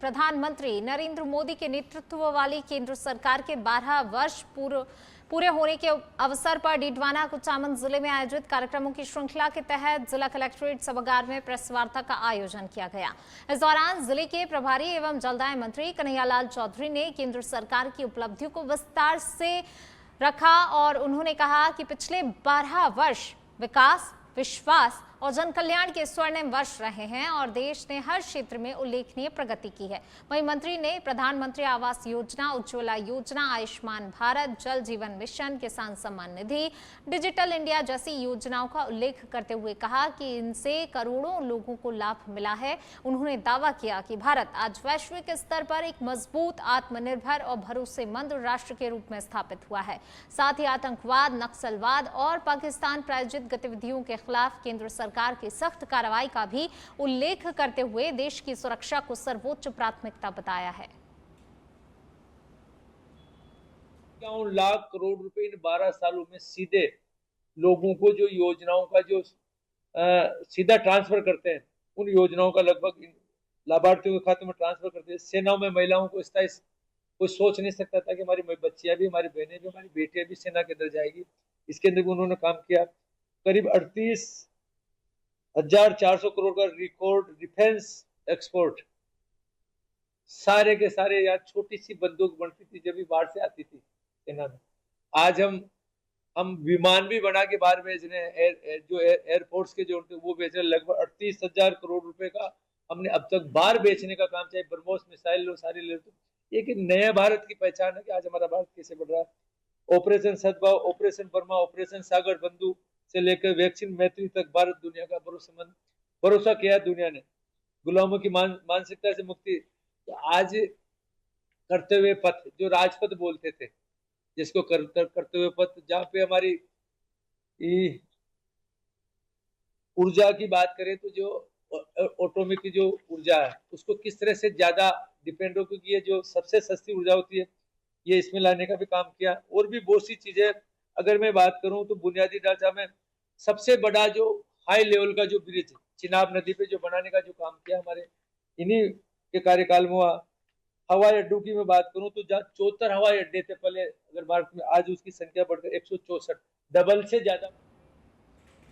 प्रधानमंत्री नरेंद्र मोदी के नेतृत्व वाली केंद्र सरकार के 12 वर्ष पूरे होने के अवसर पर डिडवाना कुचामन जिले में आयोजित कार्यक्रमों की श्रृंखला के तहत जिला कलेक्ट्रेट सभागार में प्रेस वार्ता का आयोजन किया गया। इस दौरान जिले के प्रभारी एवं जलदाय मंत्री कन्हैयालाल चौधरी ने केंद्र सरकार की उपलब्धियों को विस्तार से रखा और उन्होंने कहा कि पिछले 12 वर्ष विकास, विश्वास और जन कल्याण के स्वर्णिम वर्ष रहे हैं और देश ने हर क्षेत्र में उल्लेखनीय प्रगति की है। वहीं मंत्री ने प्रधानमंत्री आवास योजना, उज्ज्वला योजना, आयुष्मान भारत, जल जीवन मिशन, किसान सम्मान निधि, डिजिटल इंडिया जैसी योजनाओं का उल्लेख करते हुए कहा कि इनसे करोड़ों लोगों को लाभ मिला है। उन्होंने दावा किया कि भारत आज वैश्विक स्तर पर एक मजबूत, आत्मनिर्भर और भरोसेमंद राष्ट्र के रूप में स्थापित हुआ है। साथ ही आतंकवाद, नक्सलवाद और पाकिस्तान प्रायोजित गतिविधियों के खिलाफ केंद्र सरकार की सख्त कार्रवाई का भी उल्लेख करते हुए देश की सुरक्षा को सर्वोच्च प्राथमिकता बताया है। 51 लाख करोड़ रुपए इन 12 सालों में सीधे लोगों को जो योजनाओं का जो सीधा ट्रांसफर करते हैं, उन योजनाओं का लगभग लाभार्थियों के खाते में ट्रांसफर करते हैं। सेनाओं में महिलाओं को कोई सोच नहीं सकता था कि हमारी बच्चियां भी, हमारी बहनें भी, हमारी बेटियां भी सेना के अंदर जाएगी। इसके अंदर भी उन्होंने काम किया। करीब 38,400 करोड़ का रिकॉर्ड डिफेंस एक्सपोर्ट। सारे के सारे यार, छोटी सी बंदूक बनती थी जब भी बाहर से आती थी सेना में। आज हम विमान भी बना के बाहर भेज रहे हैं। जो एयरफोर्स के जो वो बेच रहे हैं। लगभग 38,000 करोड़ रुपए का हमने अब तक बाहर बेचने का काम, चाहे ब्रह्मोस मिसाइल लो, सारी ले तो ये कि नया भारत की पहचान है कि आज हमारा भारत कैसे बढ़ रहा है। ऑपरेशन सद्भाव, ऑपरेशन बर्मा, ऑपरेशन सागर बंधु से लेकर वैक्सीन मैत्री तक भारत दुनिया का भरोसा किया दुनिया ने। गुलामों की मानसिकता से मुक्ति। तो आज करते हुए पथ, जो राजपथ बोलते थे, जिसको करते हुए पथ, जहाँ पे हमारी ऊर्जा की बात करें तो जो ऑटोमिक की जो ऊर्जा है उसको किस तरह से ज्यादा डिपेंड हो, क्योंकि ये जो सबसे सस्ती ऊर्जा होती है, ये इसमें लाने का भी काम किया। और भी बहुत सी चीजें अगर मैं बात करूं तो बुनियादी ढांचा में सबसे बड़ा जो हाई लेवल का जो ब्रिज चिनाब नदी पे जो बनाने का जो काम किया हमारे इन्हीं के कार्यकाल में हुआ। हवाई अड्डों की मैं बात करूं तो जहाँ 74 हवाई अड्डे थे पहले अगर भारत में, आज उसकी संख्या बढ़कर 164, डबल से ज्यादा।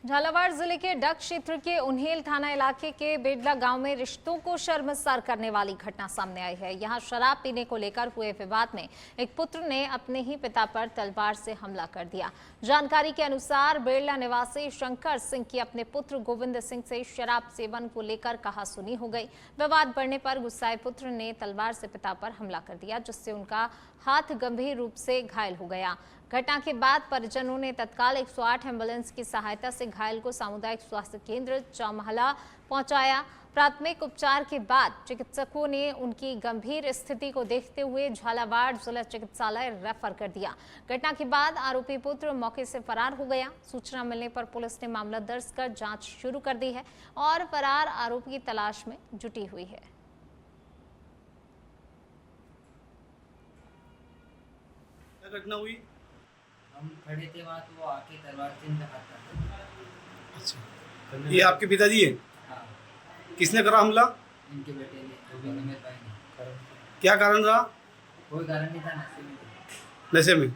झालावाड़ जिले के डग क्षेत्र के उन्हेल थाना इलाके के बेडला गांव में रिश्तों को शर्मसार करने वाली घटना सामने आई है। यहां शराब पीने को लेकर हुए विवाद में एक पुत्र ने अपने ही पिता पर तलवार से हमला कर दिया। जानकारी के अनुसार बेडला निवासी शंकर सिंह की अपने पुत्र गोविंद सिंह से शराब सेवन को लेकर कहासुनी हो गई। विवाद बढ़ने पर गुस्साए पुत्र ने तलवार से पिता पर हमला कर दिया, जिससे उनका हाथ गंभीर रूप से घायल हो गया। घटना के बाद परिजनों ने तत्काल 108 एम्बुलेंस की सहायता से घायल को सामुदायिक स्वास्थ्य केंद्र चौमहला पहुंचाया। प्राथमिक उपचार के बाद चिकित्सकों ने उनकी गंभीर स्थिति को देखते हुए झालावाड़ जिला चिकित्सालय रेफर कर दिया। घटना के बाद आरोपी पुत्र मौके से फरार हो गया। सूचना मिलने पर पुलिस ने मामला दर्ज कर जांच शुरू कर दी है और फरार आरोपी की तलाश में जुटी हुई है। घटना हुई, हम खड़े थे वहाँ, तो वो आके तलवार से इनका हाथ काट दिया। अच्छा, ये आपके पिताजी हैं? हाँ, किसने करा हमला? इनके बेटे ने, गोविंद मेरे भाई ने। क्या कारण रहा? कोई कारण नहीं था, नशे में थे। नशे में?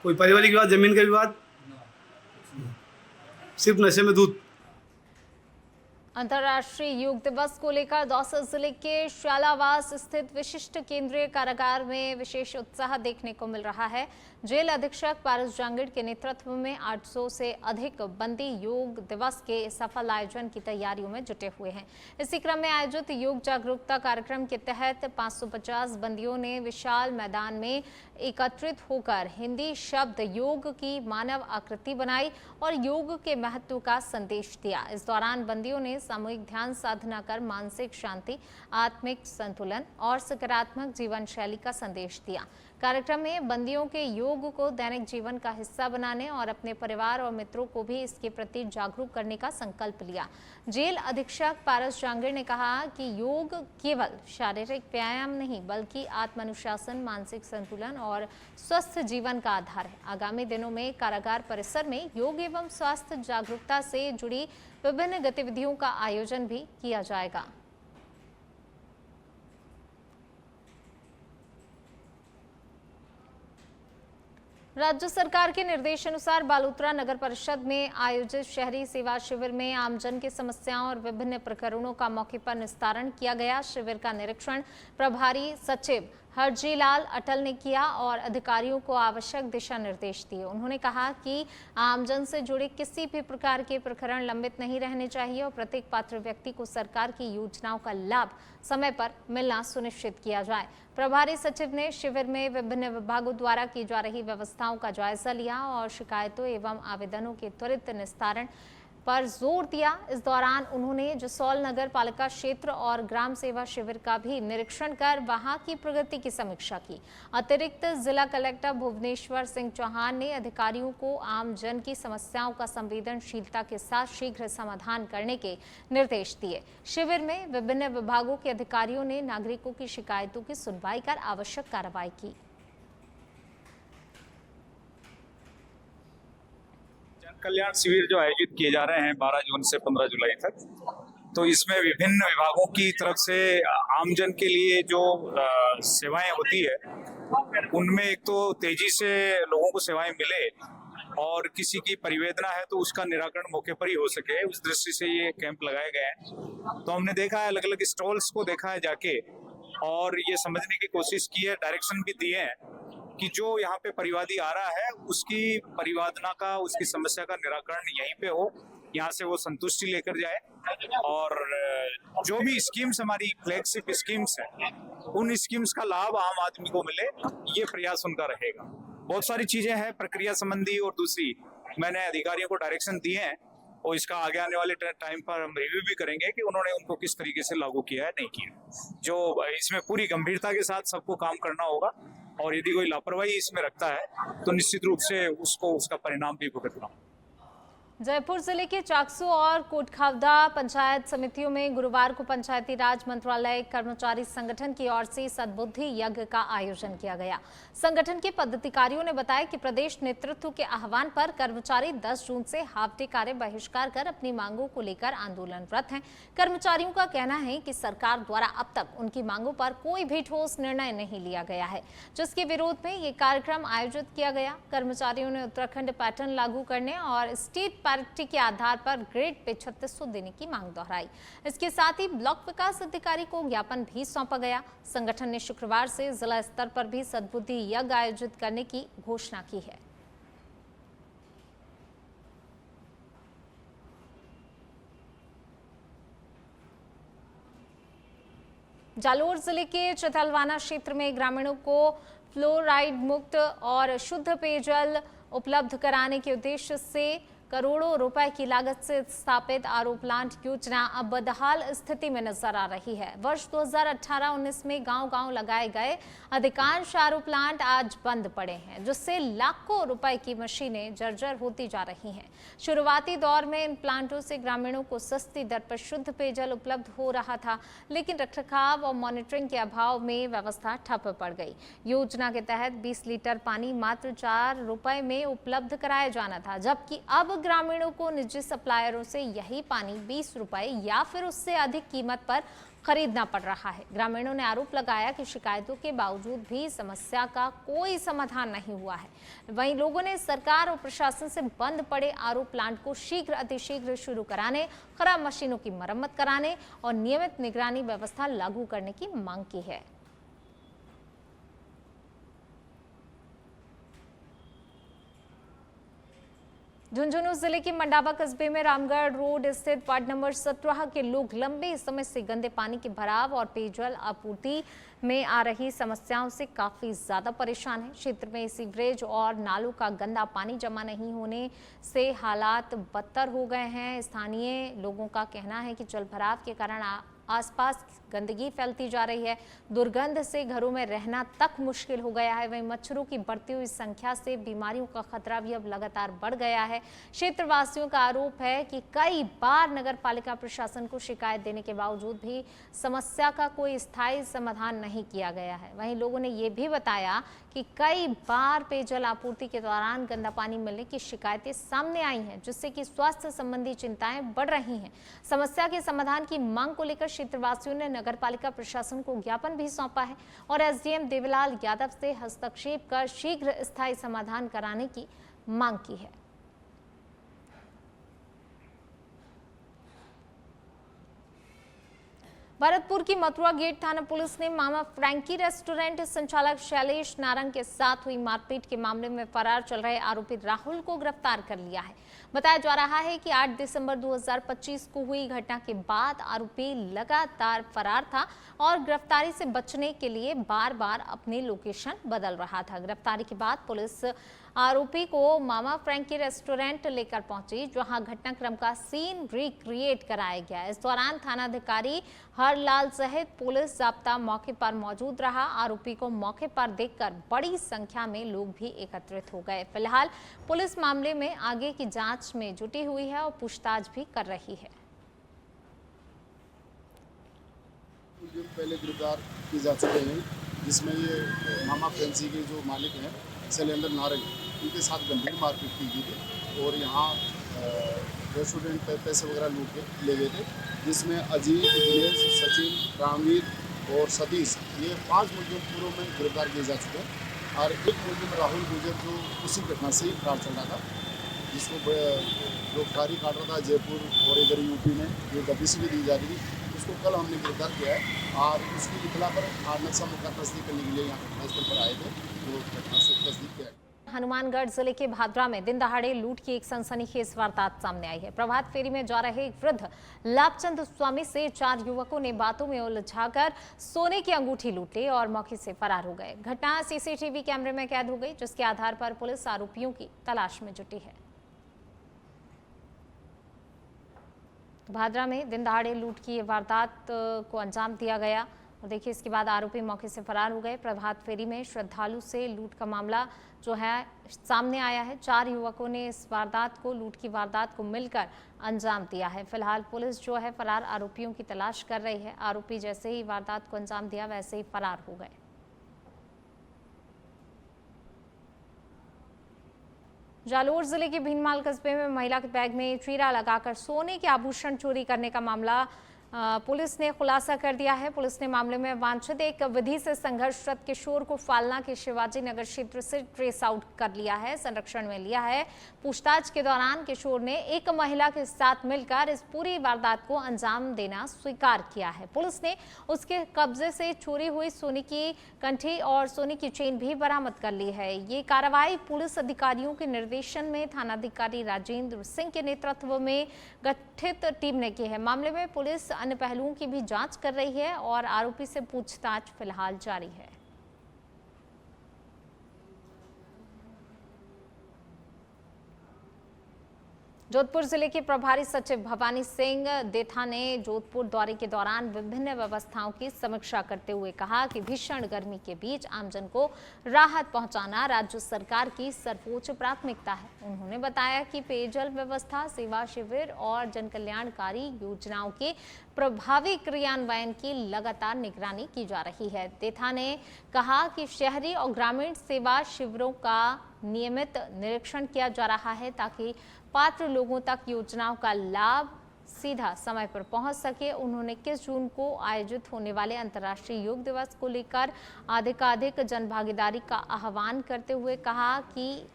कोई पारिवारिक विवाद, जमीन का विवाद? नो, कुछ नहीं। सिर्फ नशे में धूत। अंतर्राष्ट्रीय योग दिवस को लेकर दौसा जिले के शालावास स्थित विशिष्ट केंद्रीय कारागार में विशेष उत्साह देखने को मिल रहा है। जेल अधीक्षक पारस जांगिड़ के नेतृत्व में 800 से अधिक बंदी योग दिवस के सफल आयोजन की तैयारियों में जुटे हुए हैं। इसी क्रम में आयोजित योग जागरूकता कार्यक्रम के तहत 550 बंदियों ने विशाल मैदान में एकत्रित होकर हिंदी शब्द योग की मानव आकृति बनाई और योग के महत्व का संदेश दिया। इस दौरान बंदियों ने सामूहिक ध्यान साधना कर मानसिक शांति, आत्मिक संतुलन और सकारात्मक जीवन शैली का संदेश दिया। कार्यक्रम में बंदियों के योग को दैनिक जीवन का हिस्सा बनाने और अपने परिवार और मित्रों को भी इसके प्रति जागरूक करने का संकल्प लिया। जेल अधीक्षक पारस जांगिड़ ने कहा कि योग केवल शारीरिक व्यायाम नहीं बल्कि आत्मानुशासन, मानसिक संतुलन और स्वस्थ जीवन का आधार है। आगामी दिनों में कारागार परिसर में योग एवं स्वास्थ्य जागरूकता से जुड़ी विभिन्न गतिविधियों का आयोजन भी किया जाएगा। राज्य सरकार के निर्देशानुसार बालोतरा नगर परिषद में आयोजित शहरी सेवा शिविर में आमजन की समस्याओं और विभिन्न प्रकरणों का मौके पर निस्तारण किया गया। शिविर का निरीक्षण प्रभारी सचिव हरजीलाल अटल ने किया और अधिकारियों को आवश्यक दिशा निर्देश दिए। उन्होंने कहा कि आमजन से जुड़े किसी भी प्रकार के प्रकरण लंबित नहीं रहने चाहिए और प्रत्येक पात्र व्यक्ति को सरकार की योजनाओं का लाभ समय पर मिलना सुनिश्चित किया जाए। प्रभारी सचिव ने शिविर में विभिन्न विभागों द्वारा की जा रही व्यवस्थाओं का जायजा लिया और शिकायतों एवं आवेदनों के त्वरित निस्तारण पर जोर दिया। इस दौरान उन्होंने जसोल नगर पालिका क्षेत्र और ग्राम सेवा शिविर का भी निरीक्षण कर वहां की प्रगति की समीक्षा की। अतिरिक्त जिला कलेक्टर भुवनेश्वर सिंह चौहान ने अधिकारियों को आम जन की समस्याओं का संवेदनशीलता के साथ शीघ्र समाधान करने के निर्देश दिए। शिविर में विभिन्न विभागों के अधिकारियों ने नागरिकों की शिकायतों की सुनवाई कर आवश्यक कार्रवाई की। कल्याण शिविर जो आयोजित किए जा रहे हैं 12 जून से 15 जुलाई तक, तो इसमें विभिन्न विभागों की तरफ से आमजन के लिए जो सेवाएं होती है उनमें एक तो तेजी से लोगों को सेवाएं मिले और किसी की परिवेदना है तो उसका निराकरण मौके पर ही हो सके, उस दृष्टि से ये कैंप लगाए गए हैं। तो हमने देखा है, अलग अलग स्टॉल्स को देखा है जाके और ये समझने की कोशिश की है, डायरेक्शन भी दिए हैं कि जो यहाँ पे परिवादी आ रहा है उसकी परिवादना का, उसकी समस्या का निराकरण यहीं पे हो, यहाँ से वो संतुष्टि लेकर जाए और जो भी स्कीम्स हमारी फ्लैगशिप स्कीम्स हैं उन स्कीम्स का लाभ आम आदमी को मिले, ये प्रयास उनका रहेगा। बहुत सारी चीजें हैं प्रक्रिया संबंधी और दूसरी मैंने अधिकारियों को डायरेक्शन दिए हैं और इसका आगे आने वाले टाइम पर हम रिव्यू भी करेंगे कि उन्होंने उनको किस तरीके से लागू किया है, नहीं किया। जो इसमें पूरी गंभीरता के साथ सबको काम करना होगा और यदि कोई लापरवाही इसमें रखता है तो निश्चित रूप से उसका परिणाम भी भुगतना। जयपुर जिले के चाकसू और कोटखावदा पंचायत समितियों में गुरुवार को पंचायती राज मंत्रालय कर्मचारी संगठन की ओर से सद्बुद्धि यज्ञ का आयोजन किया गया। संगठन के पदाधिकारियों ने बताया कि प्रदेश नेतृत्व के आह्वान पर कर्मचारी 10 जून से हाफ डे कार्य बहिष्कार कर अपनी मांगों को लेकर आंदोलनरत हैं। कर्मचारियों का कहना है कि सरकार द्वारा अब तक उनकी मांगों पर कोई भी ठोस निर्णय नहीं लिया गया है, जिसके विरोध में ये कार्यक्रम आयोजित किया गया। कर्मचारियों ने उत्तराखंड पैटर्न लागू करने और स्टेट पैरिटी के आधार पर ग्रेड पे 3600 देने की मांग दोहराई। इसके साथ ही ब्लॉक विकास अधिकारी को ज्ञापन भी सौंपा गया। संगठन ने शुक्रवार से जिला स्तर पर भी सद्बुद्धि यज्ञ आयोजित करने की घोषणा की है। जालोर जिले के चितलवाना क्षेत्र में ग्रामीणों को फ्लोराइड मुक्त और शुद्ध पेयजल उपलब्ध कराने के उद्देश्य से करोड़ों रुपए की लागत से स्थापित आरओ प्लांट योजना अब बदहाल स्थिति में नजर आ रही है। वर्ष 2018-19 में गांव-गांव लगाए गए अधिकांश आरओ प्लांट आज बंद पड़े हैं, जिससे लाखों रुपए की मशीनें जर्जर होती जा रही हैं। शुरुआती दौर में इन प्लांटों से ग्रामीणों को सस्ती दर पर शुद्ध पेयजल उपलब्ध हो रहा था, लेकिन रखरखाव और मॉनिटरिंग के अभाव में व्यवस्था ठप पड़ गई। योजना के तहत 20 लीटर पानी मात्र 4 रुपए में उपलब्ध कराया जाना था, जबकि अब ग्रामीणों को निजी सप्लायरों से यही पानी 20 रुपए या फिर उससे अधिक कीमत पर खरीदना पड़ रहा है। ग्रामीणों ने आरोप लगाया कि शिकायतों के बावजूद भी समस्या का कोई समाधान नहीं हुआ है। वहीं लोगों ने सरकार और प्रशासन से बंद पड़े आरओ प्लांट को शीघ्र अतिशीघ्र शुरू कराने, खराब मशीनों की मरम्मत कराने और नियमित निगरानी व्यवस्था लागू करने की मांग की है। झुंझुनू जिले के मंडावा कस्बे में रामगढ़ रोड स्थित वार्ड नंबर 17 के लोग लंबे समय से गंदे पानी के भराव और पेयजल आपूर्ति में आ रही समस्याओं से काफी ज्यादा परेशान हैं। क्षेत्र में सीवरेज और नालों का गंदा पानी जमा नहीं होने से हालात बदतर हो गए हैं। स्थानीय लोगों का कहना है कि जल भराव के कारण आसपास गंदगी फैलती जा रही है। दुर्गंध से घरों में रहना तक मुश्किल हो गया है। वहीं मच्छरों की बढ़ती हुई संख्या से बीमारियों का खतरा भी अब लगातार बढ़ गया है। क्षेत्रवासियों का आरोप है कि कई बार नगर पालिका प्रशासन को शिकायत देने के बावजूद भी समस्या का कोई स्थायी समाधान नहीं किया गया है। वहीं लोगों ने ये भी बताया कि कई बार पेयजल आपूर्ति के दौरान गंदा पानी मिलने की शिकायतें सामने आई हैं, जिससे कि स्वास्थ्य संबंधी चिंताएं बढ़ रही हैं। समस्या के समाधान की मांग को लेकर क्षेत्रवासियों ने नगरपालिका प्रशासन को ज्ञापन भी सौंपा है और एसडीएम देवीलाल यादव से हस्तक्षेप कर शीघ्र स्थायी समाधान कराने की मांग की है। भरतपुर की मथुरा गेट थाना पुलिस ने मामा फ्रैंकी रेस्टोरेंट संचालक शैलेश नारंग के साथ हुई मारपीट के मामले में फरार चल रहे आरोपी राहुल को गिरफ्तार कर लिया है। बताया जा रहा है कि 8 दिसंबर 2025 को हुई घटना के बाद आरोपी लगातार फरार था और गिरफ्तारी से बचने के लिए बार बार अपनी लोकेशन बदल रहा था। गिरफ्तारी के बाद पुलिस आरोपी को मामा फ्रैंकी रेस्टोरेंट लेकर पहुंची, जहां घटनाक्रम का सीन रिक्रिएट कराया गया। इस दौरान थानाधिकारी हरलाल सहित पुलिस जाब्ता मौके पर मौजूद रहा। आरोपी को मौके पर देखकर बड़ी संख्या में लोग भी एकत्रित हो गए। फिलहाल पुलिस मामले में आगे की जांच में जुटी हुई है और पूछताछ भी कर रही है। पहले गिरफ्तार किए जा चुके हैं, जिसमें ये मामा फ्रेंसी के जो मालिक हैं शैलेंद्र नारंग, उनके साथ गंभीर मारपीट की गई थी और यहाँ रेस्टोरेंट पे पैसे वगैरह लूट के ले गए थे, जिसमें अजीत, दिनेश, सचिन, रामवीर और सतीश, ये 5 मुलजिम पूर्व में गिरफ्तार किए जा चुके हैं। और एक मुलजिम राहुल गुजर जो उसी घटना से ही फरार चल रहा था, जिसको गिरफ्तारी काट रहा था जयपुर और इधर यूपी में, जो दबिश भी दी जा रही थी, उसको कल हमने गिरफ्तार किया है और उसकी इतला पर नक्शा मुक्का तस्दीक करने के लिए यहाँ घटनास्थल पर आए थे, जो घटना से तस्दीक किया है। हनुमानगढ़ जिले के भादरा में दिन दहाड़े लूट की एक सनसनीखेज वारदात सामने आई है। प्रभात फेरी में जा रहे एक वृद्ध लाभचंद स्वामी से 4 युवकों ने बातों में उलझाकर सोने की अंगूठी लूट ली और मौके से फरार हो गए। घटना सीसीटीवी कैमरे में कैद हो गई, जिसके आधार पर पुलिस आरोपियों की तलाश में जुटी है। भादरा में दिन दहाड़े लूट की वारदात को अंजाम दिया गया और देखिए इसके बाद आरोपी मौके से फरार हो गए। प्रभात फेरी में श्रद्धालु से लूट का मामला जो है सामने आया है। 4 युवकों ने इस वारदात को लूट की वारदात को मिलकर अंजाम दिया है। फिलहाल पुलिस जो है फरार आरोपियों की तलाश कर रही है। आरोपी जैसे ही वारदात को अंजाम दिया वैसे ही फरार हो गए। जालोर जिले के भीनमाल कस्बे में महिला के बैग में चीरा लगाकर सोने के आभूषण चोरी करने का मामला पुलिस ने खुलासा कर दिया है। पुलिस ने मामले में वांछित एक विधि से संघर्षरत किशोर को फालना के शिवाजी नगर क्षेत्र से ट्रेस आउट कर लिया है, संरक्षण में लिया है। पूछताछ के दौरान किशोर ने एक महिला के साथ मिलकर इस पूरी वारदात को अंजाम देना स्वीकार किया है। पुलिस ने उसके कब्जे से चोरी हुई सोने की कंठी और सोने की चेन भी बरामद कर ली है। ये कार्रवाई पुलिस अधिकारियों के निर्देशन में थानाधिकारी राजेंद्र सिंह के नेतृत्व में गठित टीम ने की है। मामले में पुलिस अन्य पहलुओं की भी जांच कर रही है और आरोपी से पूछताछ फिलहाल जारी है। जोधपुर जिले के प्रभारी सचिव भवानी सिंह देथा ने जोधपुर दौरे के दौरान विभिन्न व्यवस्थाओं की समीक्षा करते हुए कहा कि भीषण गर्मी के बीच आमजन को राहत पहुंचाना राज्य सरकार की सर्वोच्च प्राथमिकता है। उन्होंने बताया कि पेयजल व्यवस्था, सेवा शिविर और जनकल्याणकारी योजनाओं के प्रभावी क्रियान्वयन की लगातार निगरानी की जा रही है। देथा ने कहा कि शहरी और ग्रामीण सेवा शिविरों का नियमित निरीक्षण किया जा रहा है ताकि पात्र लोगों तक योजनाओं का लाभ सीधा समय पर पहुंच सके। उन्होंने 21 जून को आयोजित होने वाले अंतर्राष्ट्रीय योग दिवस को लेकर अधिकाधिक जनभागीदारी का आह्वान करते हुए कहा कि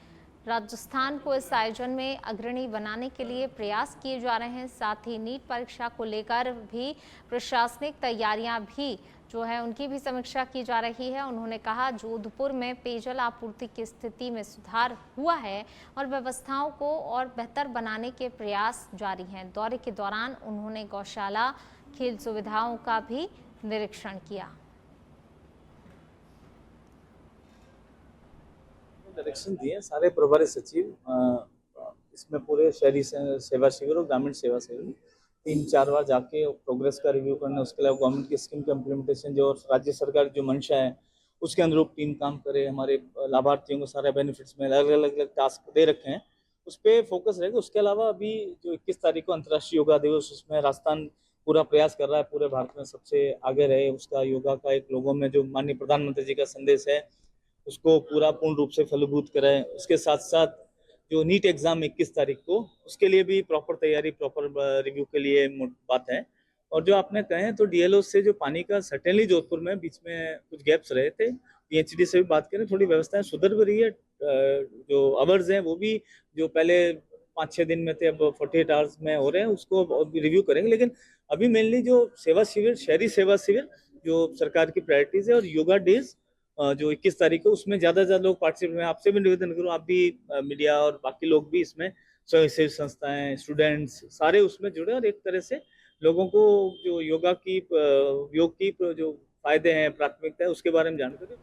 राजस्थान को इस आयोजन में अग्रणी बनाने के लिए प्रयास किए जा रहे हैं। साथ ही नीट परीक्षा को लेकर भी प्रशासनिक तैयारियां भी जो है उनकी भी समीक्षा की जा रही है। उन्होंने कहा जोधपुर में पेयजल आपूर्ति की स्थिति में सुधार हुआ है और व्यवस्थाओं को और बेहतर बनाने के प्रयास जारी हैं। दौरे के दौरान उन्होंने गौशाला, खेल सुविधाओं का भी निरीक्षण किया। डायरेक्शन दिए सारे प्रभारी सचिव, इसमें पूरे शहरी सेवा शिविर और ग्रामीण सेवा शिविर 3-4 बार जाके प्रोग्रेस का रिव्यू करना। उसके अलावा गवर्नमेंट की स्कीम का इम्प्लीमेंटेशन जो राज्य सरकार की जो मंशा है उसके अनुरूप टीम काम करे। हमारे लाभार्थियों को सारे बेनिफिट्स में अलग अलग टास्क दे रखे हैं, उस पर फोकस रहेगा। उसके अलावा अभी जो 21 तारीख को अंतर्राष्ट्रीय योगा दिवस, उसमें राजस्थान पूरा प्रयास कर रहा है पूरे भारत में सबसे आगे रहे। उसका योगा का एक लोगों में जो माननीय प्रधानमंत्री जी का संदेश है उसको पूरा पूर्ण रूप से फलीभूत करें। उसके साथ साथ जो नीट एग्जाम 21 तारीख को, उसके लिए भी प्रॉपर तैयारी, प्रॉपर रिव्यू के लिए बात है। और जो आपने कहे तो डीएलओ से जो पानी का सर्टेनली जोधपुर में बीच में कुछ गैप्स रहे थे, पीएचडी से भी बात करें, थोड़ी व्यवस्थाएं सुधर भी रही है। जो आवर्स हैं वो भी जो पहले 5-6 दिन में थे अब 48 आवर्स में हो रहे हैं, उसको रिव्यू करेंगे। लेकिन अभी मेनली जो सेवा शिविर, शहरी सेवा शिविर जो सरकार की प्रायोरिटीज है, और योगा डेज जो 21 तारीख को, उसमें ज्यादा से ज्यादा लोग पार्टिसिपेट में। आपसे भी निवेदन करूँ, आप भी मीडिया और बाकी लोग भी इसमें, स्वयंसेवी संस्थाएं, स्टूडेंट्स सारे उसमें जुड़े और एक तरह से लोगों को जो योग की जो फायदे हैं, प्राथमिकता है, उसके बारे में जानकारी।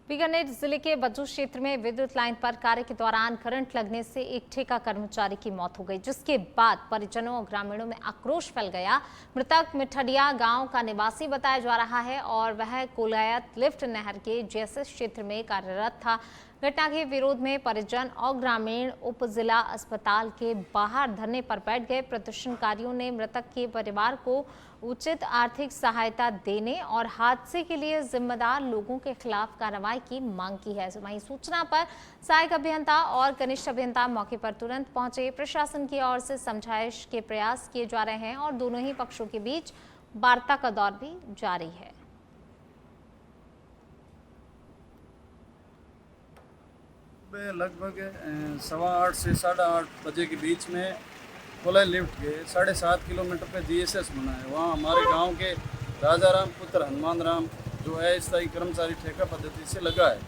बीकानेर जिले के बज्जू क्षेत्र में विद्युत लाइन पर कार्य के दौरान करंट लगने से एक ठेका कर्मचारी की मौत हो गई, जिसके बाद परिजनों और ग्रामीणों में आक्रोश फैल गया। मृतक मिठडिया गांव का निवासी बताया जा रहा है और वह कोलायत लिफ्ट नहर के जेएसएस क्षेत्र में कार्यरत था। घटना के विरोध में परिजन और ग्रामीण उप जिला अस्पताल के बाहर धरने पर बैठ गए। प्रदर्शनकारियों ने मृतक के परिवार को उचित आर्थिक सहायता देने और हादसे के लिए जिम्मेदार लोगों के खिलाफ कार्रवाई की मांग की है। वहीं सूचना पर सहायक अभियंता और कनिष्ठ अभियंता मौके पर तुरंत पहुंचे। प्रशासन की ओर से समझाइश के प्रयास किए जा रहे हैं और दोनों ही पक्षों के बीच वार्ता का दौर भी जारी है। लगभग 8:15 से 8:30 बजे के बीच में कोलाई लिफ्ट के 7.5 किलोमीटर पे जीएसएस बना है। वहाँ हमारे गांव के राजाराम पुत्र हनुमान राम जो है अस्थायी कर्मचारी ठेका पद्धति से लगा है,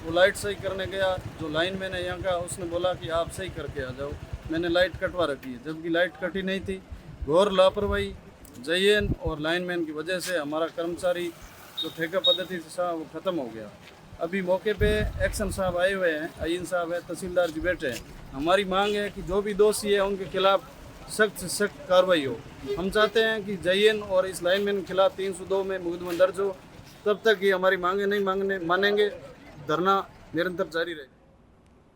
वो लाइट सही करने गया। जो लाइनमैन है यहाँ का, उसने बोला कि आप सही करके आ जाओ। मैंने लाइट कटवा रखी है, जबकि लाइट कटी नहीं थी। घोर लापरवाही जयन और लाइनमैन की वजह से हमारा कर्मचारी जो ठेका पद्धति से था वो ख़त्म हो गया। अभी मौके पे एक्शन साहब आए हुए हैं, आइन साहब है, तहसीलदार जी बैठे हैं। हमारी मांग है कि जो भी दोषी है उनके खिलाफ सख्त से सख्त कार्रवाई हो। हम चाहते हैं कि जयन और इस लाइनमैन के खिलाफ 302 में मुकदमा दर्ज हो। तब तक ये हमारी मांगे नहीं मानेंगे, धरना निरंतर जारी रहेगा।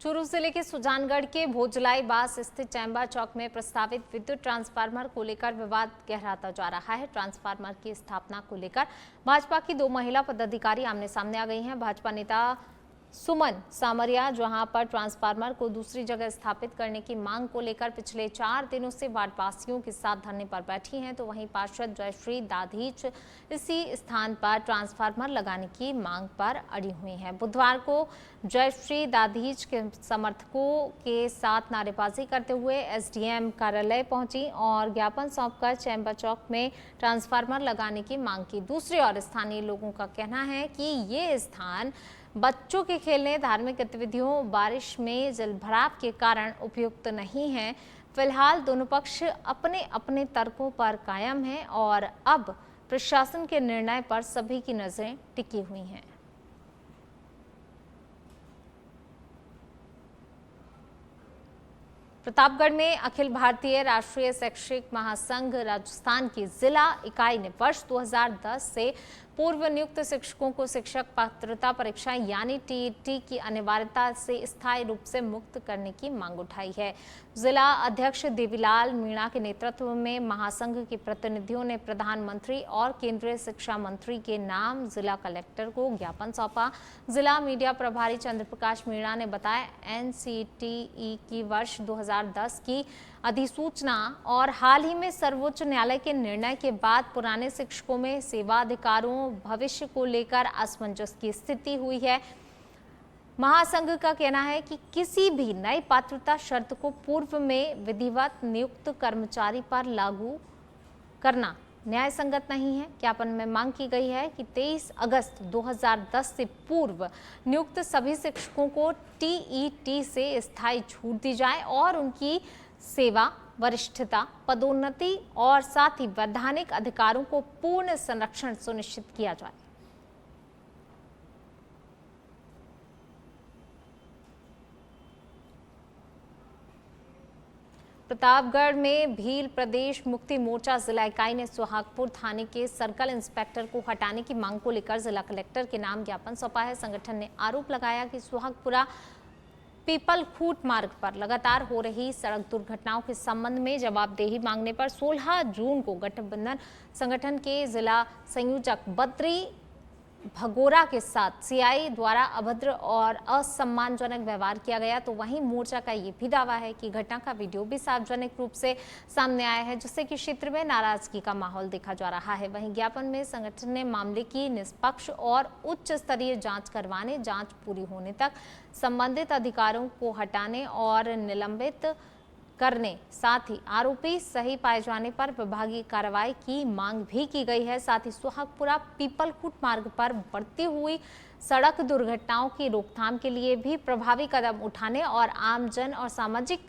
चूरू जिले के सुजानगढ़ के भोजलाई बास स्थित चैम्बर चौक में प्रस्तावित विद्युत ट्रांसफार्मर को लेकर विवाद गहराता जा रहा है। ट्रांसफार्मर की स्थापना को लेकर भाजपा की 2 महिला पदाधिकारी आमने सामने आ गई हैं। भाजपा नेता सुमन सामरिया जहां पर ट्रांसफार्मर को दूसरी जगह स्थापित करने की मांग को लेकर पिछले 4 दिनों से वार्डवासियों के साथ धरने पर बैठी हैं, तो वहीं पार्षद जयश्री दाधीच इसी स्थान पर ट्रांसफार्मर लगाने की मांग पर अड़ी हुई हैं। बुधवार को जयश्री दाधीच के समर्थकों के साथ नारेबाजी करते हुए एसडीएम कार्यालय पहुंची और ज्ञापन सौंपकर चैम्बर चौक में ट्रांसफार्मर लगाने की मांग की। दूसरी ओर स्थानीय लोगों का कहना है कि ये स्थान बच्चों के खेलने, धार्मिक गतिविधियों, बारिश में जलभराव के कारण उपयुक्त नहीं है। फिलहाल दोनों पक्ष अपने अपने तर्कों पर कायम हैं और अब प्रशासन के निर्णय पर सभी की नजरें टिकी हुई हैं। प्रतापगढ़ में अखिल भारतीय राष्ट्रीय शैक्षिक महासंघ राजस्थान की जिला इकाई ने वर्ष 2010 से पूर्व नियुक्त शिक्षकों को शिक्षक पात्रता परीक्षा यानी टीईटी की अनिवार्यता से स्थायी रूप से मुक्त करने की मांग उठाई है। जिला अध्यक्ष देवीलाल मीणा के नेतृत्व में महासंघ के प्रतिनिधियों ने प्रधानमंत्री और केंद्रीय शिक्षा मंत्री के नाम जिला कलेक्टर को ज्ञापन सौंपा। जिला मीडिया प्रभारी चंद्रप्रकाश मीणा ने बताया, एनसीटीई की वर्ष 2010 की अधिसूचना और हाल ही में सर्वोच्च न्यायालय के निर्णय के बाद पुराने शिक्षकों में सेवाधिकारों भविष्य को लेकर असमंजस की स्थिति हुई है। महासंघ का कहना है कि किसी भी नई पात्रता शर्त को पूर्व में विधिवत नियुक्त कर्मचारी पर लागू करना न्याय संगत नहीं है। ज्ञापन में मांग की गई है कि 23 अगस्त 2010 से पूर्व नियुक्त सभी शिक्षकों को टीईटी से स्थायी छूट दी जाए और उनकी सेवा, वरिष्ठता, पदोन्नति और साथ ही वैधानिक अधिकारों को पूर्ण संरक्षण सुनिश्चित किया जाए। प्रतापगढ़ में भील प्रदेश मुक्ति मोर्चा जिला इकाई ने सुहागपुर थाने के सर्कल इंस्पेक्टर को हटाने की मांग को लेकर जिला कलेक्टर के नाम ज्ञापन सौंपा है। संगठन ने आरोप लगाया कि सुहागपुरा पीपल खूट मार्ग पर लगातार हो रही सड़क दुर्घटनाओं के संबंध में जवाबदेही मांगने पर 16 जून को गठबंधन संगठन के जिला संयोजक बद्री भगोरा के साथ सीआई द्वारा अभद्र और असम्मानजनक व्यवहार किया गया, तो वहीं मोर्चा का ये भी दावा है कि घटना का वीडियो भी सार्वजनिक रूप से सामने आया है, जिससे कि क्षेत्र में नाराजगी का माहौल देखा जा रहा है। वहीं ज्ञापन में संगठन ने मामले की निष्पक्ष और उच्च स्तरीय जांच करवाने, जांच पूरी होने तक संबंधित अधिकारियों को हटाने और निलंबित करने, साथ ही आरोपी सही पाए जाने पर विभागीय कार्रवाई की मांग भी की गई है। साथ ही सुहागपुरा पीपलकुट मार्ग पर बढ़ती हुई सड़क दुर्घटनाओं की रोकथाम के लिए भी प्रभावी कदम उठाने और आमजन और सामाजिक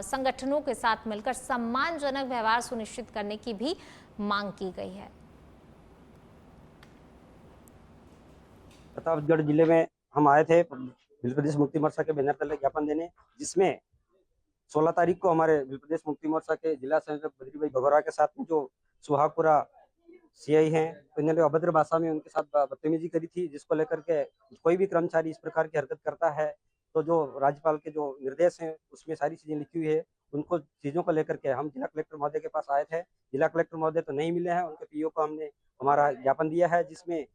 संगठनों के साथ मिलकर सम्मानजनक व्यवहार सुनिश्चित करने की भी मांग की गई है। प्रतापगढ़ जिले में हम आए थे भील प्रदेश मुक्ति मोर्चा के बैनर तले ज्ञापन देने, जिसमें 16 तारीख को हमारे भील प्रदेश मुक्ति मोर्चा के जिला संयोजक बद्री भाई भगोरा के साथ में जो सुहागपुरा सीआई हैं, तो इन्होंने अभद्र भाषा में उनके साथ बदतमीजी करी थी, जिसको लेकर के कोई भी कर्मचारी इस प्रकार की हरकत करता है तो जो राज्यपाल के जो निर्देश हैं उसमें सारी चीजें लिखी हुई है, उनको चीजों को लेकर के हम जिला कलेक्टर महोदय के पास आए थे। जिला कलेक्टर महोदय तो नहीं मिले हैं, उनके पीओ को हमने हमारा ज्ञापन दिया है, जिसमें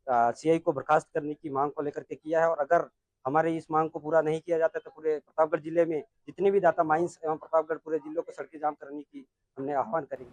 सीआई को बर्खास्त करने की मांग को लेकर के किया है। और अगर हमारे इस मांग को पूरा नहीं किया जाता तो पूरे प्रतापगढ़ जिले में जितने भी दाता माइंस एवं प्रतापगढ़ पूरे जिलों को सड़कें जाम करने की हमने आह्वान करेंगे।